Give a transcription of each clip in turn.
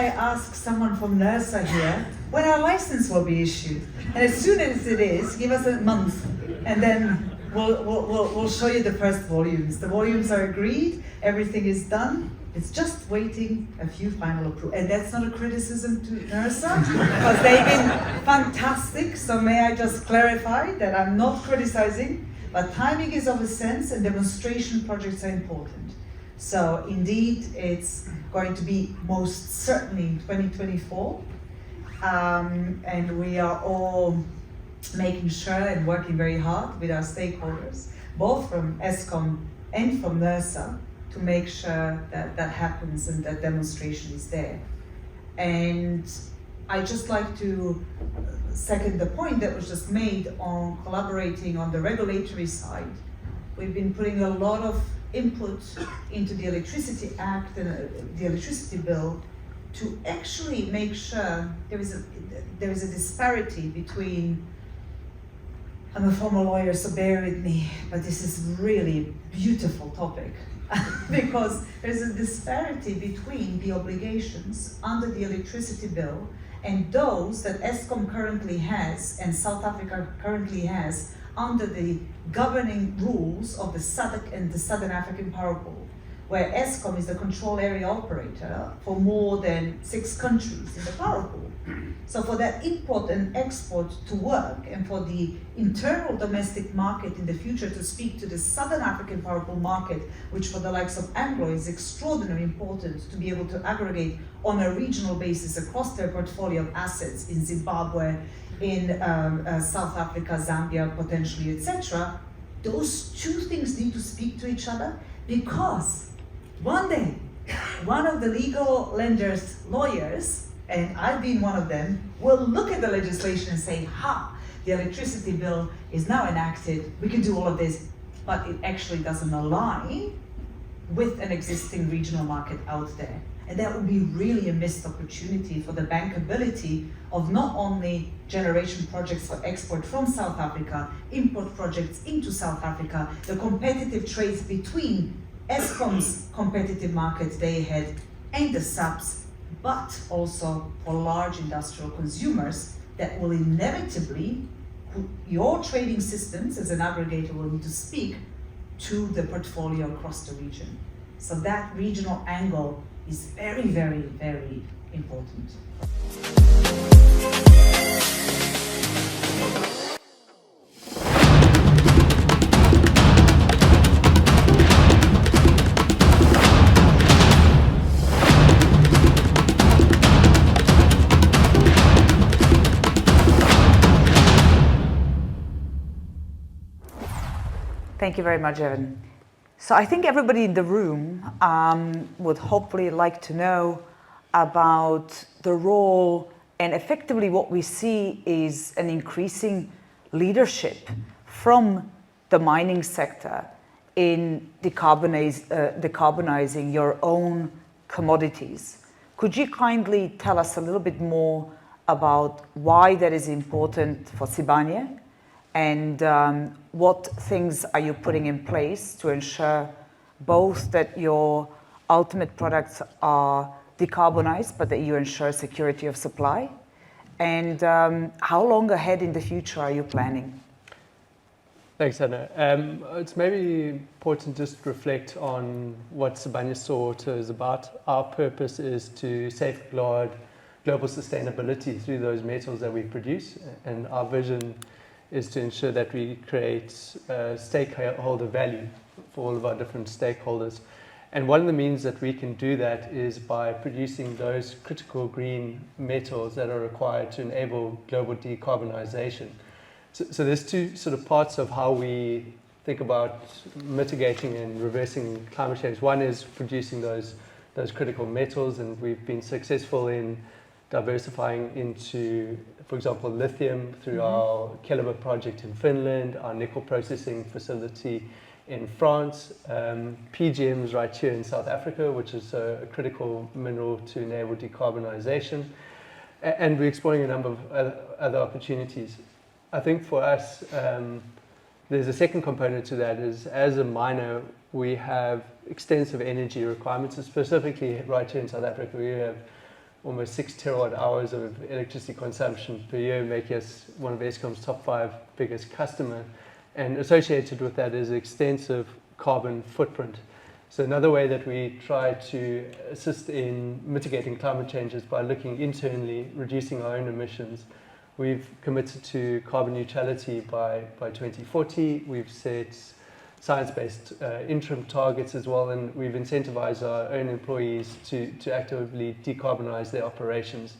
I ask someone from NERSA here when our license will be issued. And as soon as it is, give us a month, and then we'll show you the first volumes. The volumes are agreed, everything is done. It's just waiting a few final approval. And that's not a criticism to NERSA, because they've been fantastic. So may I just clarify that I'm not criticizing, but timing is of essence and demonstration projects are important. So indeed, it's going to be most certainly in 2024. And we are all making sure and working very hard with our stakeholders, both from ESCOM and from NERSA, to make sure that that happens and that demonstration is there. And I just like to second the point that was just made on collaborating on the regulatory side. We've been putting a lot of input into the Electricity Act and the Electricity Bill to actually make sure there is a disparity between, I'm a former lawyer, so bear with me, but this is really a beautiful topic. Because there's a disparity between the obligations under the electricity bill and those that ESCOM currently has and South Africa currently has under the governing rules of the SADC and the Southern African Power Pool, where ESCOM is the control area operator for more than 6 countries in the power pool. So for that import and export to work and for the internal domestic market in the future to speak to the Southern African Power Pool market, which for the likes of Anglo is extraordinarily important to be able to aggregate on a regional basis across their portfolio of assets in Zimbabwe, in South Africa, Zambia, potentially, etc. Those two things need to speak to each other, because one day, one of the legal lenders, lawyers, and I've been one of them, will look at the legislation and say, ha, the electricity bill is now enacted, we can do all of this, but it actually doesn't align with an existing regional market out there. And that would be really a missed opportunity for the bankability of not only generation projects for export from South Africa, import projects into South Africa, the competitive trades between ESCOM's competitive market day ahead and the subs, but also for large industrial consumers that will inevitably, your trading systems as an aggregator will need to speak to the portfolio across the region. So that regional angle is very, very, very important. Thank you very much, Evan. So I think everybody in the room would hopefully like to know about the role, and effectively what we see is an increasing leadership from the mining sector in decarbonizing your own commodities. Could you kindly tell us a little bit more about why that is important for Sibanye? And what things are you putting in place to ensure both that your ultimate products are decarbonized, but that you ensure security of supply? And how long ahead in the future are you planning? Thanks, Anna. It's maybe important just to reflect on what Sibanye Sorter is about. Our purpose is to safeguard global sustainability through those metals that we produce, and our vision is to ensure that we create stakeholder value for all of our different stakeholders. And one of the means that we can do that is by producing those critical green metals that are required to enable global decarbonization. So there's two sort of parts of how we think about mitigating and reversing climate change. One is producing those critical metals, and we've been successful in diversifying into, for example, lithium through our Keliber project in Finland, our nickel processing facility in France, PGMs right here in South Africa, which is a critical mineral to enable decarbonization. And we're exploring a number of other opportunities. I think for us, there's a second component to that is, as a miner, we have extensive energy requirements, and specifically right here in South Africa, we have almost 6 terawatt hours of electricity consumption per year, making us one of Eskom's top 5 biggest customer. And associated with that is extensive carbon footprint. So another way that we try to assist in mitigating climate change is by looking internally, reducing our own emissions. We've committed to carbon neutrality by 2040. We've set science-based interim targets as well, and we've incentivized our own employees to actively decarbonize their operations,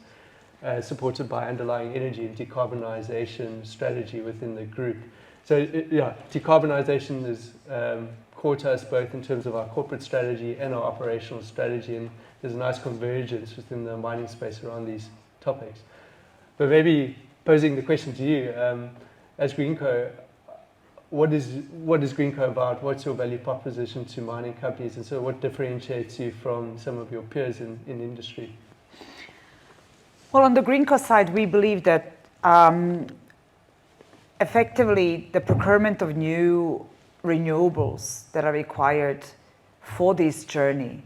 supported by underlying energy and decarbonization strategy within the group. So decarbonization is core to us both in terms of our corporate strategy and our operational strategy, and there's a nice convergence within the mining space around these topics. But maybe posing the question to you, as GreenCo, what is GreenCo about? What's your value proposition to mining companies, and so what differentiates you from some of your peers in industry? Well, on the GreenCo side, we believe that effectively the procurement of new renewables that are required for this journey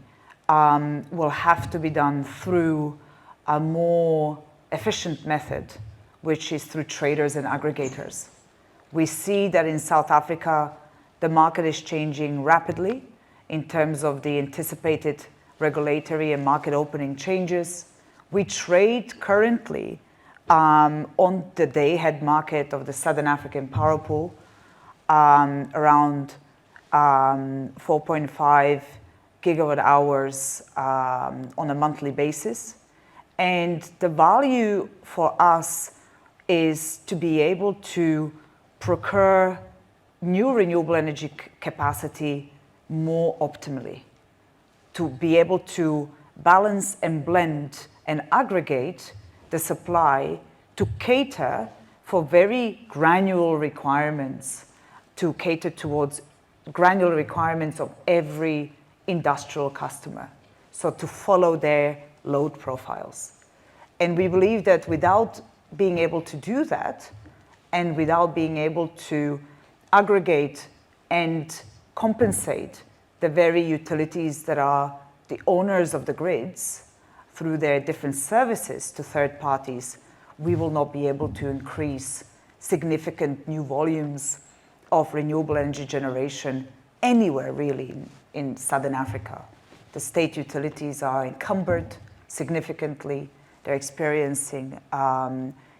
will have to be done through a more efficient method, which is through traders and aggregators. We see that in South Africa, the market is changing rapidly in terms of the anticipated regulatory and market opening changes. We trade currently on the day-ahead market of the Southern African Power Pool around 4.5 gigawatt hours on a monthly basis. And the value for us is to be able to procure new renewable energy capacity more optimally, to be able to balance and blend and aggregate the supply to cater for very granular requirements, to cater towards granular requirements of every industrial customer, so to follow their load profiles. And we believe that without being able to do that, and without being able to aggregate and compensate the very utilities that are the owners of the grids through their different services to third parties, we will not be able to increase significant new volumes of renewable energy generation anywhere really in Southern Africa. The state utilities are encumbered significantly. They're experiencing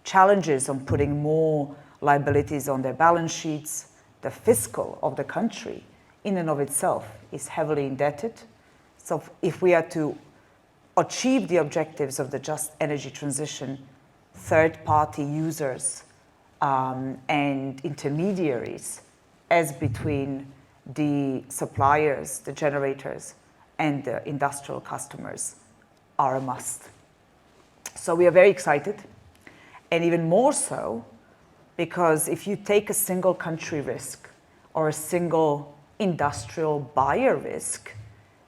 challenges on putting more liabilities on their balance sheets. The fiscal of the country in and of itself is heavily indebted. So if we are to achieve the objectives of the just energy transition, third-party users and intermediaries as between the suppliers, the generators, and the industrial customers are a must. So we are very excited, and even more so because if you take a single country risk or a single industrial buyer risk,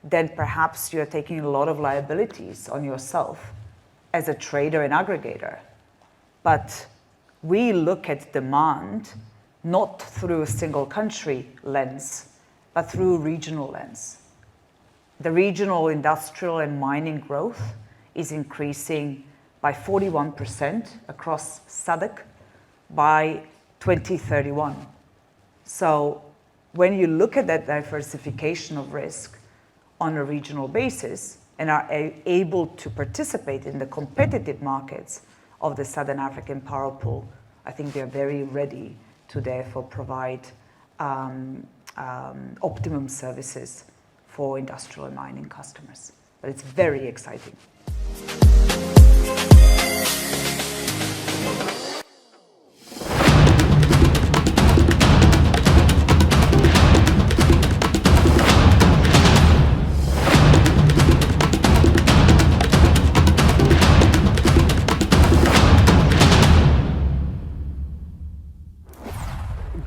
then perhaps you're taking a lot of liabilities on yourself as a trader and aggregator. But we look at demand not through a single country lens, but through a regional lens. The regional industrial and mining growth is increasing by 41% across SADC by 2031. So when you look at that diversification of risk on a regional basis and are able to participate in the competitive markets of the Southern African Power Pool, I think they are very ready to therefore provide optimum services for industrial and mining customers. But it's very exciting.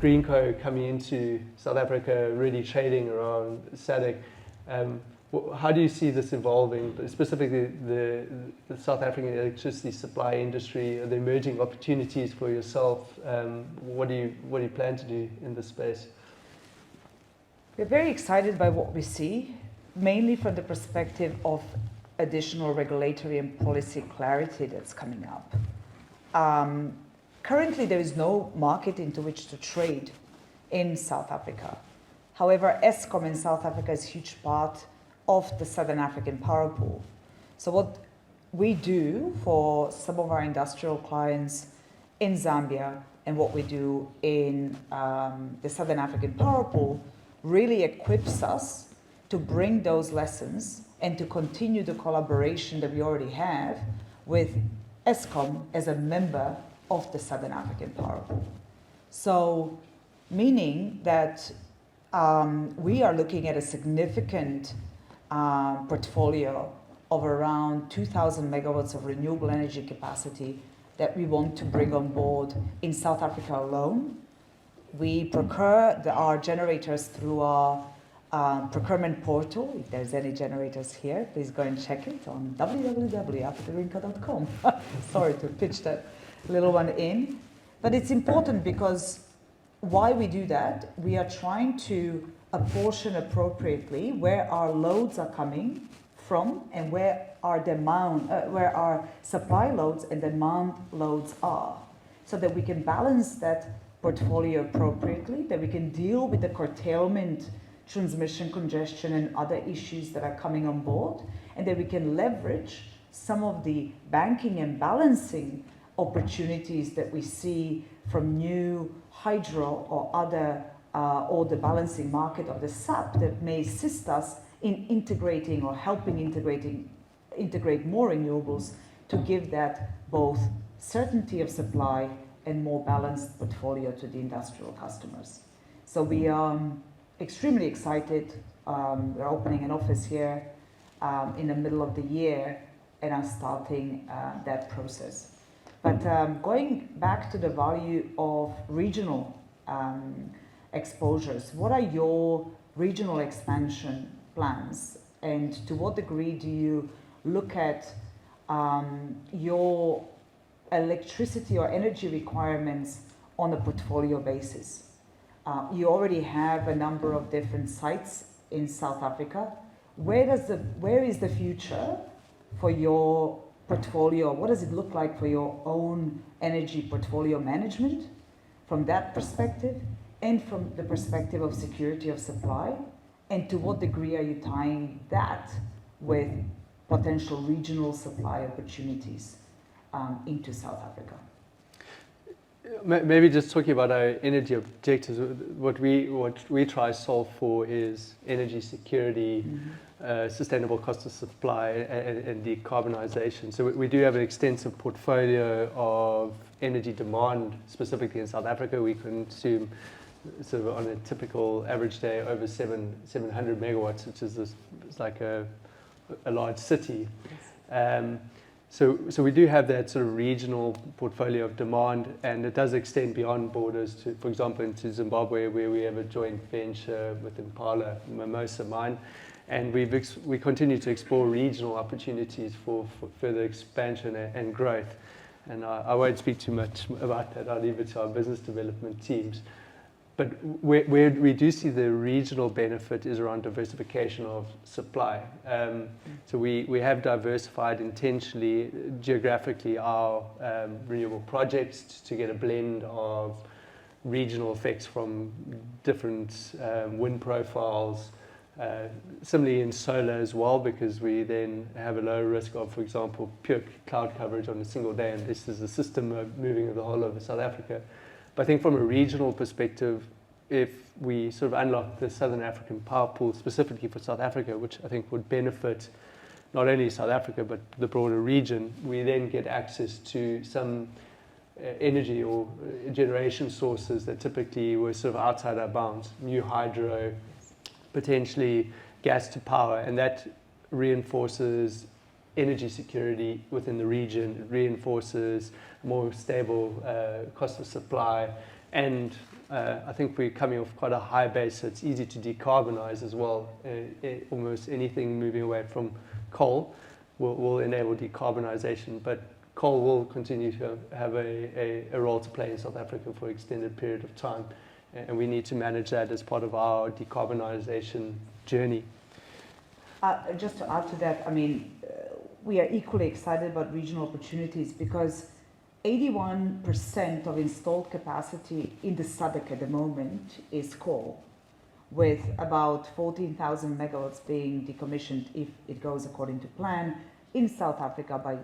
GreenCo coming into South Africa, really trading around SADC. How do you see this evolving, specifically the South African electricity supply industry? Are there emerging opportunities for yourself? What do you plan to do in this space? We're very excited by what we see, mainly from the perspective of additional regulatory and policy clarity that's coming up. Currently, there is no market into which to trade in South Africa. However, Eskom in South Africa is a huge part of the Southern African power pool. So what we do for some of our industrial clients in Zambia and what we do in the Southern African power pool really equips us to bring those lessons and to continue the collaboration that we already have with Eskom as a member of the Southern African power pool. So, meaning that we are looking at a significant portfolio of around 2,000 megawatts of renewable energy capacity that we want to bring on board in South Africa alone. We procure our generators through our procurement portal. If there's any generators here, please go and check it on www.africagreenco.com. Sorry to pitch that little one in. But it's important because why we do that, we are trying to apportion appropriately where our loads are coming from and where our supply loads and demand loads are, so that we can balance that portfolio appropriately, that we can deal with the curtailment, transmission congestion and other issues that are coming on board, and that we can leverage some of the banking and balancing opportunities that we see from new hydro or other or the balancing market of the SAP that may assist us in integrating or helping integrate more renewables to give that both certainty of supply and more balanced portfolio to the industrial customers. So we are extremely excited. We're opening an office here in the middle of the year and are starting that process. But going back to the value of regional exposures, what are your regional expansion plans, and to what degree do you look at your electricity or energy requirements on a portfolio basis? You already have a number of different sites in South Africa. Where is the future for your portfolio? What does it look like for your own energy portfolio management from that perspective and from the perspective of security of supply? And to what degree are you tying that with potential regional supply opportunities into South Africa? Maybe just talking about our energy objectives, what we try to solve for is energy security, sustainable cost of supply, and decarbonization. So we do have an extensive portfolio of energy demand, specifically in South Africa. We consume sort of on a typical average day over 700 megawatts, which is it's like a large city. So we do have that sort of regional portfolio of demand, and it does extend beyond borders to, for example, into Zimbabwe, where we have a joint venture with Impala, Mimosa Mine, and we continue to explore regional opportunities for further expansion and growth. And I won't speak too much about that. I'll leave it to our business development teams. But where we do see the regional benefit is around diversification of supply. So we have diversified intentionally, geographically, our renewable projects to get a blend of regional effects from different wind profiles. Similarly in solar as well, because we then have a low risk of, for example, pure cloud coverage on a single day, and this is a system moving the whole over South Africa. But I think from a regional perspective, if we sort of unlock the Southern African power pool specifically for South Africa, which I think would benefit not only South Africa but the broader region, we then get access to some energy or generation sources that typically were sort of outside our bounds, new hydro, potentially gas to power, and that reinforces energy security within the region. It reinforces more stable cost of supply, and I think we're coming off quite a high base, so it's easy to decarbonize as well. Almost anything moving away from coal will enable decarbonization, but coal will continue to have a role to play in South Africa for an extended period of time, and we need to manage that as part of our decarbonization journey. Just to add to that, I mean, we are equally excited about regional opportunities because 81% of installed capacity in the SADC at the moment is coal, with about 14,000 megawatts being decommissioned if it goes according to plan in South Africa by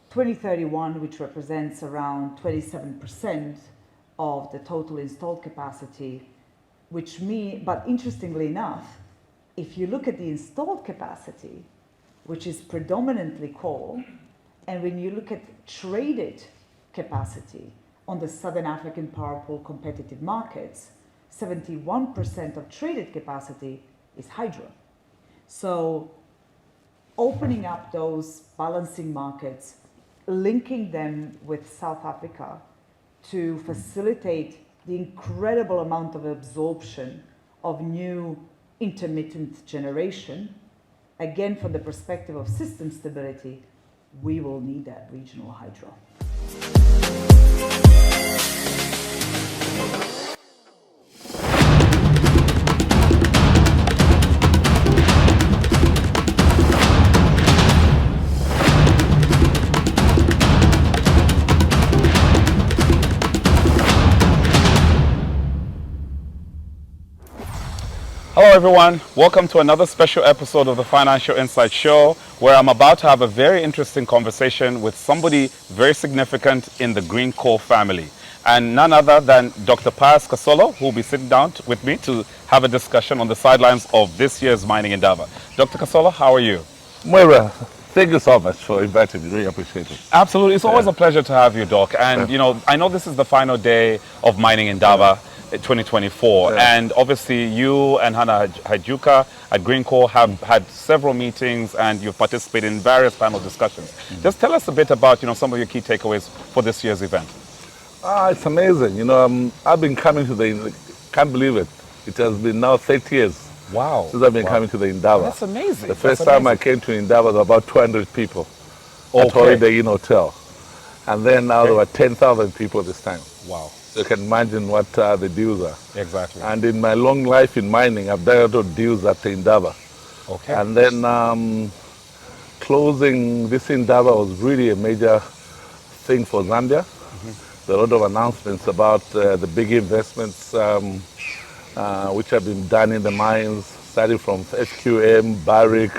2031, which represents around 27% of the total installed capacity, but interestingly enough, if you look at the installed capacity, which is predominantly coal, and when you look at traded capacity on the Southern African power pool competitive markets, 71% of traded capacity is hydro. So opening up those balancing markets, linking them with South Africa to facilitate the incredible amount of absorption of new intermittent generation, again, from the perspective of system stability, we will need that regional hydro. Hello everyone, welcome to another special episode of the Financial Insight Show, where I'm about to have a very interesting conversation with somebody very significant in the GreenCo family, and none other than Dr. Pius Kasolo, who will be sitting down with me to have a discussion on the sidelines of this year's Mining Indaba. Dr. Kasolo, how are you? Moira, thank you so much for inviting me. Really appreciate it. Absolutely, it's always a pleasure to have you, Doc. And I know this is the final day of Mining Indaba 2024, and obviously you and Hajduka at GreenCo have had several meetings and you've participated in various panel discussions. Just tell us a bit about some of your key takeaways for this year's event. It's amazing. I've been coming to can't believe it. It has been now 30 years. Wow. Since I've been coming to the Indaba. That's amazing. The first time I came to Indaba, there were about 200 people at Holiday Inn Hotel. And then now there were 10,000 people this time. Wow. So you can imagine what the deals are. Exactly. And in my long life in mining, I've done a lot of deals at the Indaba. Okay. And then closing this Indaba was really a major thing for Zambia. There are a lot of announcements about the big investments which have been done in the mines, starting from SQM, Barrick,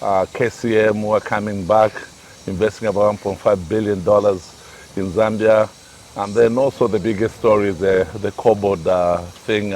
KCM, who are coming back, investing about $1.5 billion in Zambia. And then also the biggest story is the cobalt thing.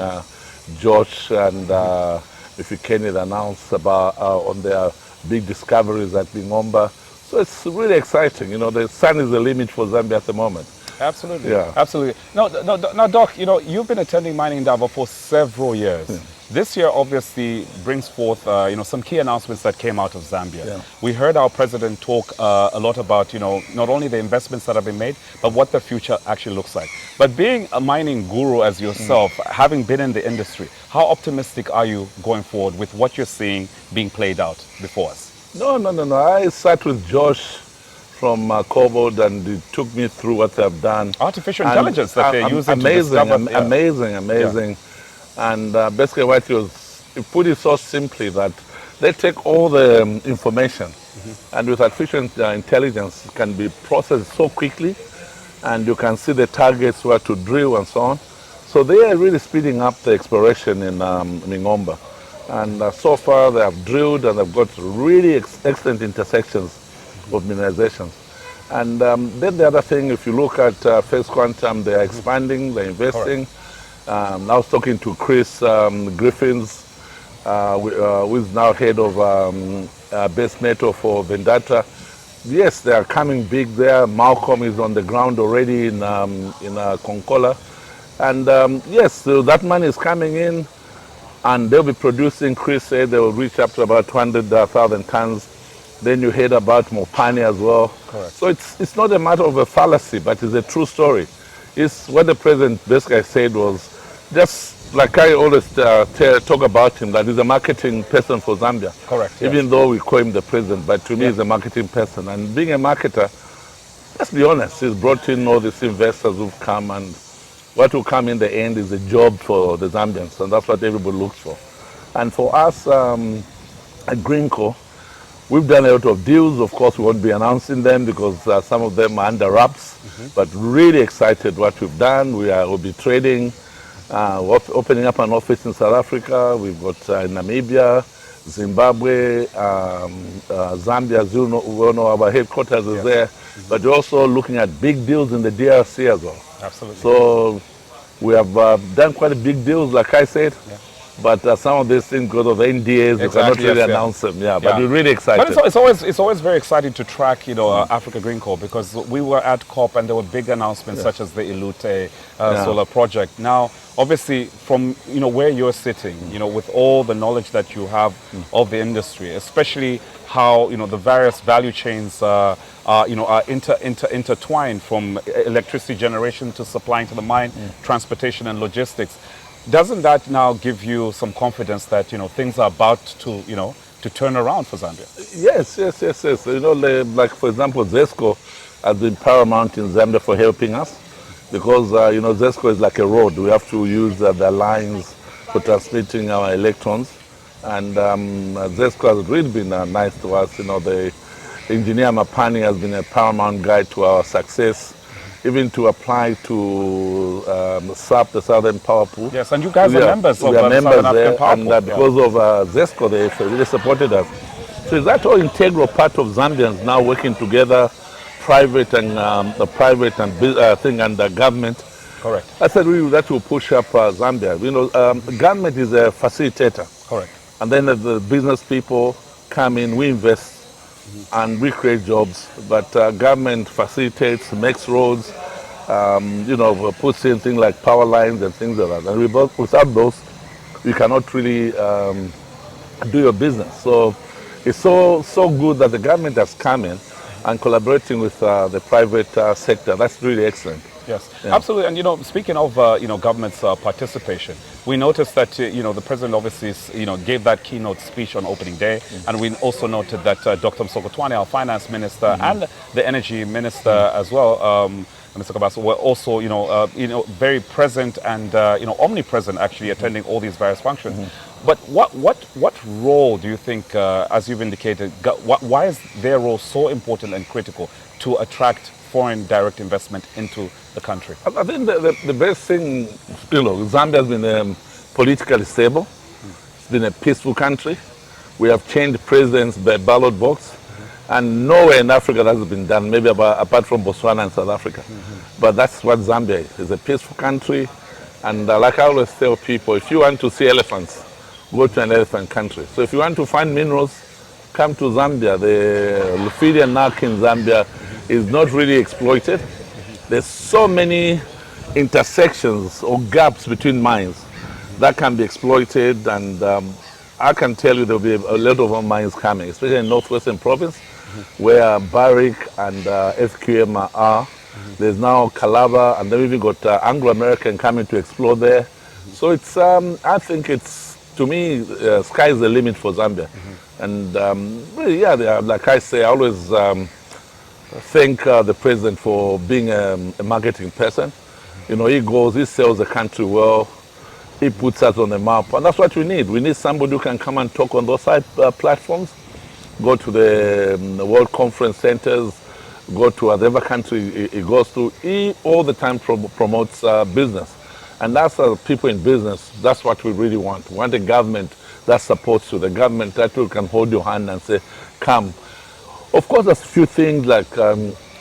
Josh and Mr. Kennedy announced about on their big discoveries at Lingomba. So it's really exciting. The sun is the limit for Zambia at the moment. Absolutely. Yeah. Absolutely. Now, Doc, you've been attending Mining Indaba for several years. Yeah. This year obviously brings forth some key announcements that came out of Zambia. Yeah. We heard our president talk a lot about not only the investments that have been made, but what the future actually looks like. But being a mining guru as yourself, having been in the industry, how optimistic are you going forward with what you're seeing being played out before us? No. I sat with Josh from Cobalt, and he took me through what they've done. Artificial intelligence that they're using amazing, to discover. Amazing. Yeah. And basically what he put it so simply that they take all the information and with artificial intelligence it can be processed so quickly, and you can see the targets where to drill and so on. So they are really speeding up the exploration in Lingomba. And so far they have drilled and they've got really excellent intersections of mineralizations. And then the other thing, if you look at First Quantum, they are expanding, they're investing. I was talking to Chris Griffins, who is now head of base metal for Vendetta. Yes, they are coming big there. Malcolm is on the ground already in Konkola. And yes, so that money is coming in, and they'll be producing. Chris said they will reach up to about 200,000 tons. Then you heard about Mopani as well. Correct. So it's not a matter of a fallacy, but it's a true story. It's what the president basically said was, just like I always talk about him, that he's a marketing person for Zambia. Correct. Even though we call him the president, but to me he's a marketing person. And being a marketer, let's be honest, he's brought in all these investors who've come, and what will come in the end is a job for the Zambians, and that's what everybody looks for. And for us at GreenCo, We've done a lot of deals. Of course, we won't be announcing them because some of them are under wraps. But really excited what we've done. We'll be trading, opening up an office in South Africa. We've got in Namibia, Zimbabwe, Zambia. As you know, our headquarters is there. But we're also looking at big deals in the DRC as well. Absolutely. So we have done quite a big deals, like I said. But some of these things, because of NDAs, we cannot really announce them. But we're really excited. But it's always very exciting to track, Africa GreenCo, because we were at COP and there were big announcements such as the Ilute solar project. Now, obviously, from where you're sitting, with all the knowledge that you have of the industry, especially how the various value chains are intertwined, from electricity generation to supplying to the mine, transportation and logistics. Doesn't that now give you some confidence that things are about to to turn around for Zambia? Yes. Like for example, ZESCO has been paramount in Zambia for helping us, because ZESCO is like a road. We have to use the lines for transmitting our electrons, and ZESCO has really been nice to us. The engineer Mapani has been a paramount guide to our success, even to apply to SAP, the Southern Power Pool. Yes, and you guys are members of the Southern African Power Pool. And because of ZESCO, they really supported us. So is that all integral part of Zambians now working together, private and the government? Correct. I said that will push up Zambia. Government is a facilitator. Correct. And then the business people come in, we invest, and we create jobs, but government facilitates, makes roads, puts in things like power lines and things like that. And without those, you cannot really do your business. So it's so good that the government has come in and collaborating with the private sector. That's really excellent. Yes, absolutely. And speaking of government's participation, we noticed that the president obviously gave that keynote speech on opening day, and we also noted that Dr. Msokotwane, our finance minister, and the energy minister as well, Mr. Kabaso, were also very present and omnipresent, actually attending all these various functions. But what role do you think, as you've indicated, why is their role so important and critical to attract foreign direct investment into the country? I think the best thing, Zambia has been politically stable. It's been a peaceful country. We have changed presidents by ballot box, and nowhere in Africa that has been done, maybe apart from Botswana and South Africa. But that's what Zambia is. It's a peaceful country, and like I always tell people, if you want to see elephants, go to an elephant country. So if you want to find minerals, come to Zambia. The Lufidi Narc in Zambia is not really exploited. There's so many intersections or gaps between mines that can be exploited, and I can tell you there will be a lot of mines coming, especially in Northwestern Province, where Barrick and FQM are. There's now Calabar, and then we've even got Anglo-American coming to explore there. So it's, I think it's, to me, sky's the limit for Zambia. And really, like I say, I always thank the president for being a marketing person. He sells the country well, he puts us on the map, and that's what we need. We need somebody who can come and talk on those side platforms, go to the World Conference Centers, go to whatever country he goes to. He all the time promotes business. And that's people in business, that's what we really want. We want a government that supports you, the government that can hold your hand and say, come. Of course, there's a few things like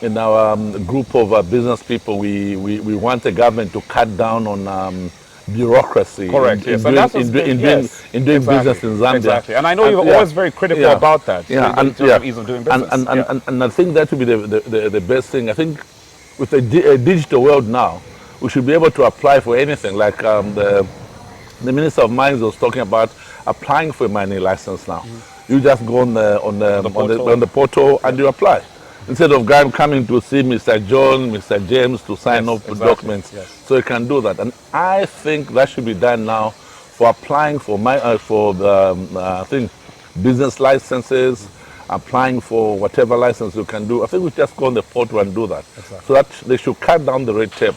in our group of business people, we want the government to cut down on bureaucracy. Correct, in doing business in Zambia. Exactly, and I know you're always very critical about that. In terms of ease of doing business. And I think that would be the best thing. I think with a digital world now, we should be able to apply for anything. Like the Minister of Mines was talking about applying for a mining license now. You just go on the portal and you apply. Instead of guy coming to see Mr. John, Mr. James to sign off the documents. So you can do that. And I think that should be done now for applying for I think business licenses, applying for whatever license you can do. I think we just go on the portal and do that. So that they should cut down the red tape.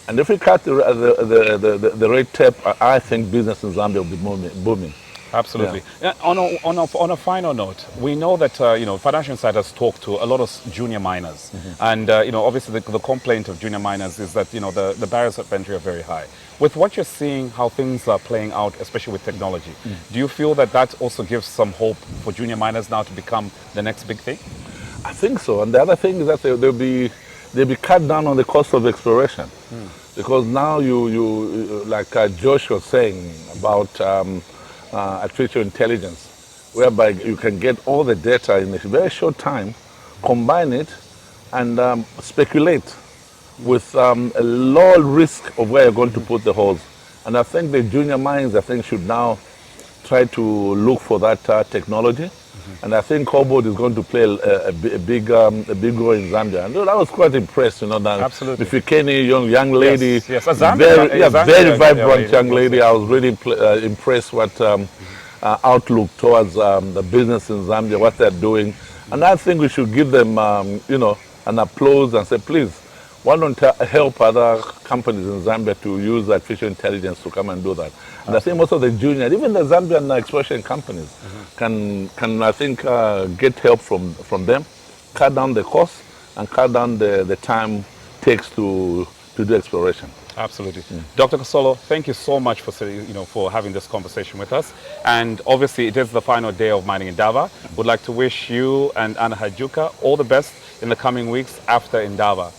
And if we cut the red tape, I think business in Zambia will be booming. Absolutely. On a final note, we know that Financial Insider has talked to a lot of junior miners, and obviously the complaint of junior miners is that the barriers of entry are very high. With what you're seeing, how things are playing out, especially with technology, do you feel that that also gives some hope for junior miners now to become the next big thing? I think so. And the other thing is that they'll be cut down on the cost of exploration, because now you like Josh was saying about artificial intelligence, whereby you can get all the data in a very short time, combine it, and speculate with a low risk of where you're going to put the holes. And I think the junior mines, should now try to look for that technology. And I think cobalt is going to play a big role in Zambia. And I was quite impressed, that Absolutely. Mfikeni, young lady, yes. A Zambia, very vibrant young lady. I was really impressed what outlook towards the business in Zambia, what they're doing. And I think we should give them, an applause and say, please, why don't help other companies in Zambia to use artificial intelligence to come and do that? And I think most of the junior, even the Zambian exploration companies, can I think get help from them, cut down the cost and cut down the time takes to do exploration. Absolutely. Dr. Kasolo, thank you so much for having this conversation with us. And obviously it is the final day of Mining Indaba. Would like to wish you and Anna Hajduka all the best in the coming weeks after Indaba.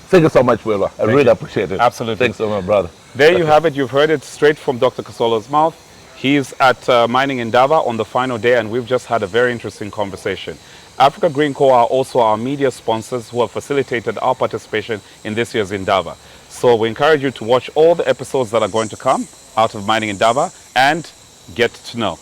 Thank you so much, Wilbur. I really appreciate it. Absolutely. Thanks so much, brother. There you have it. You've heard it straight from Dr. Kasolo's mouth. He's at Mining Indaba on the final day, and we've just had a very interesting conversation. Africa GreenCo are also our media sponsors who have facilitated our participation in this year's Indaba. So we encourage you to watch all the episodes that are going to come out of Mining Indaba and get to know.